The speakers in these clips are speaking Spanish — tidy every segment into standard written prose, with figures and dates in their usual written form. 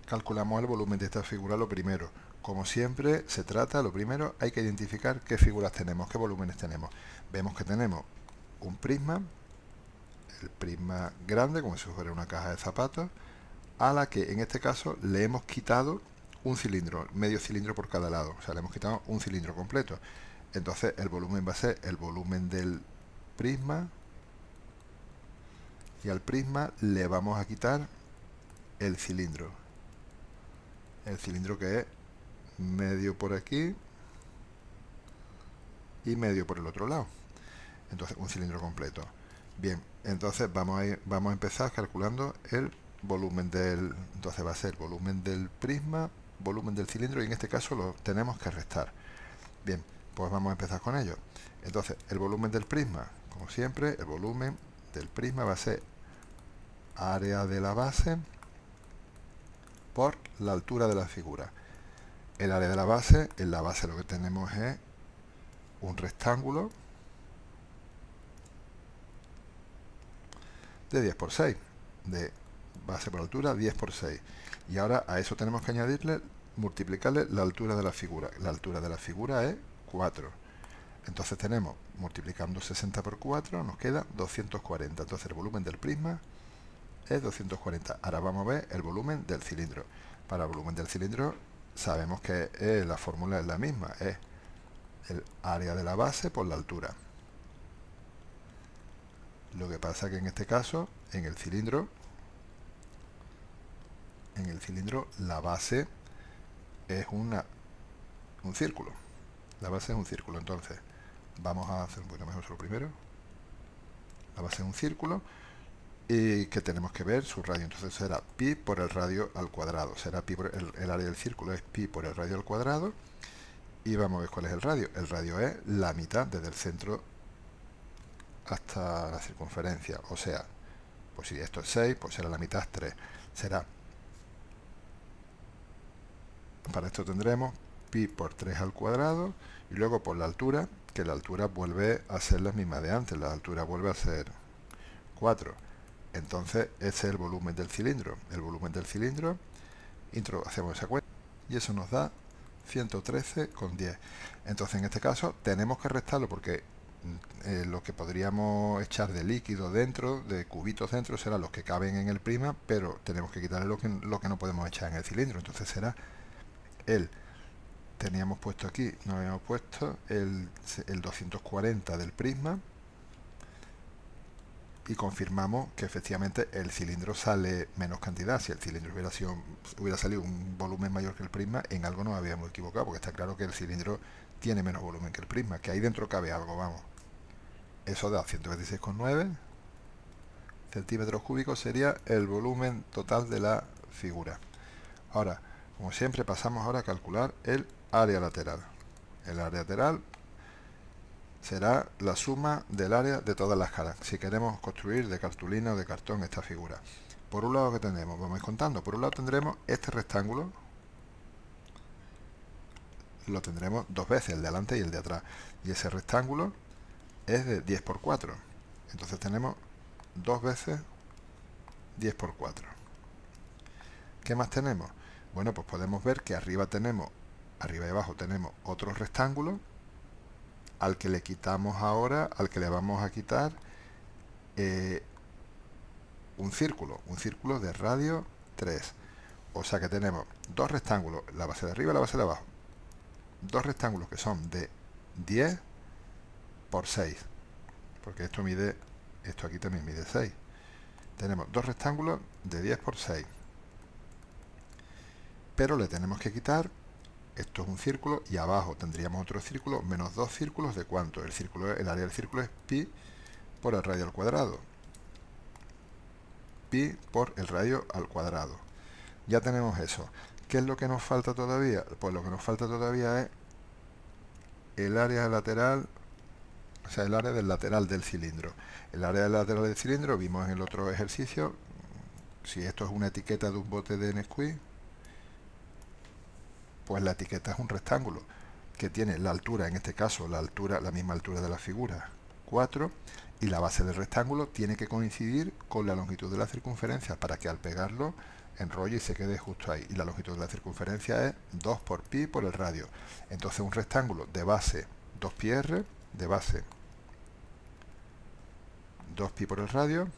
calculamos el volumen de esta figura lo primero. Como siempre se trata, lo primero hay que identificar qué figuras tenemos, qué volúmenes tenemos. Vemos que tenemos un prisma, el prisma grande, como si fuera una caja de zapatos, a la que en este caso le hemos quitado un cilindro, medio cilindro por cada lado, o sea, le hemos quitado un cilindro completo. Entonces el volumen va a ser el volumen del prisma, y al prisma le vamos a quitar el cilindro que es medio por aquí y medio por el otro lado. Entonces un cilindro completo. Bien, entonces vamos a empezar calculando el volumen del... Entonces va a ser volumen del prisma, volumen del cilindro, y en este caso lo tenemos que restar. Bien, pues vamos a empezar con ello. Entonces el volumen del prisma, como siempre, el volumen del prisma va a ser área de la base por la altura de la figura. El área de la base, en la base lo que tenemos es un rectángulo de 10 por 6, de base por altura 10 por 6. Y ahora a eso tenemos que añadirle, multiplicarle la altura de la figura. La altura de la figura es 4. Entonces tenemos, multiplicando 60 por 4, nos queda 240. Entonces el volumen del prisma es 240. Ahora vamos a ver el volumen del cilindro. Para el volumen del cilindro sabemos que la fórmula es la misma, es el área de la base por la altura. Lo que pasa que en este caso, en el cilindro la base es un círculo. La base es un círculo. Entonces vamos a hacer un poquito mejor lo primero. La base es un círculo y que tenemos que ver su radio. Entonces será pi por el radio al cuadrado. Será pi por el área del círculo es pi por el radio al cuadrado. Y vamos a ver cuál es el radio. El radio es la mitad desde el centro hasta la circunferencia. O sea, pues si esto es 6, pues será la mitad 3. Será, para esto tendremos pi por 3 al cuadrado, y luego por la altura, que la altura vuelve a ser la misma de antes. La altura vuelve a ser 4. Entonces ese es el volumen del cilindro. El volumen del cilindro, hacemos esa cuenta, y eso nos da 113,10. Entonces en este caso tenemos que restarlo, porque lo que podríamos echar de líquido dentro, de cubitos dentro, serán los que caben en el prisma, pero tenemos que quitarle lo que no podemos echar en el cilindro. Entonces será teníamos puesto aquí, no habíamos puesto el 240 del prisma, y confirmamos que efectivamente el cilindro sale menos cantidad. Si el cilindro hubiera salido un volumen mayor que el prisma, en algo nos habíamos equivocado, porque está claro que el cilindro tiene menos volumen que el prisma, que ahí dentro cabe algo, vamos. Eso da 126,9 centímetros cúbicos, sería el volumen total de la figura. Ahora, como siempre, pasamos ahora a calcular el área lateral. El área lateral será la suma del área de todas las caras, si queremos construir de cartulina o de cartón esta figura. Por un lado, que tenemos, vamos a ir contando. Por un lado tendremos este rectángulo, lo tendremos dos veces, el de delante y el de atrás, y ese rectángulo es de 10 por 4. Entonces tenemos dos veces 10 por 4. ¿Qué más tenemos? Bueno, pues podemos ver que arriba y abajo tenemos otro rectángulo al que le quitamos ahora, al que le vamos a quitar un círculo de radio 3. O sea que tenemos dos rectángulos, la base de arriba y la base de abajo. Dos rectángulos que son de 10 por 6, porque esto aquí también mide 6. Tenemos dos rectángulos de 10 por 6, pero le tenemos que quitar, esto es un círculo, y abajo tendríamos otro círculo, menos dos círculos. ¿De cuánto? El área del círculo es pi por el radio al cuadrado. Pi por el radio al cuadrado. Ya tenemos eso. ¿Qué es lo que nos falta todavía? Pues lo que nos falta todavía es el área lateral, o sea, el área del lateral del cilindro. El área del lateral del cilindro, vimos en el otro ejercicio, si esto es una etiqueta de un bote de Nesquik, pues la etiqueta es un rectángulo que tiene la altura, en este caso la misma altura de la figura, 4, y la base del rectángulo tiene que coincidir con la longitud de la circunferencia, para que al pegarlo enrolle y se quede justo ahí. Y la longitud de la circunferencia es 2 por pi por el radio. Entonces un rectángulo de base 2πr, de base 2pi por el radio,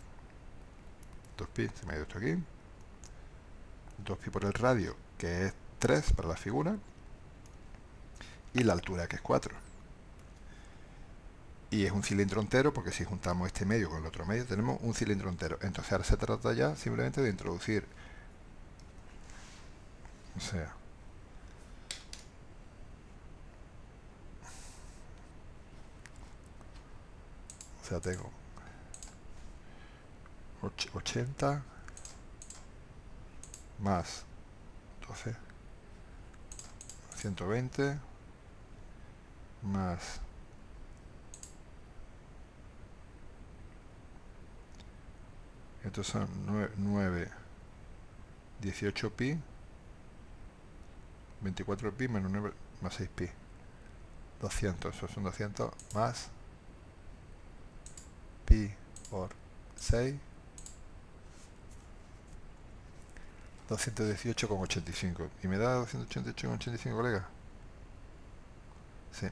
2pi, se me ha ido esto aquí, 2pi por el radio, que es 3 para la figura, y la altura, que es 4. Y es un cilindro entero, porque si juntamos este medio con el otro medio, tenemos un cilindro entero. Entonces ahora se trata ya simplemente de introducir, o sea, tengo 80 más 12, 120 más estos son 9, 18 pi, 24 pi menos 9 más 6 pi, 200, eso son 200 más pi por 6, 218,85. ¿Y me da 288,85, colega? Sí.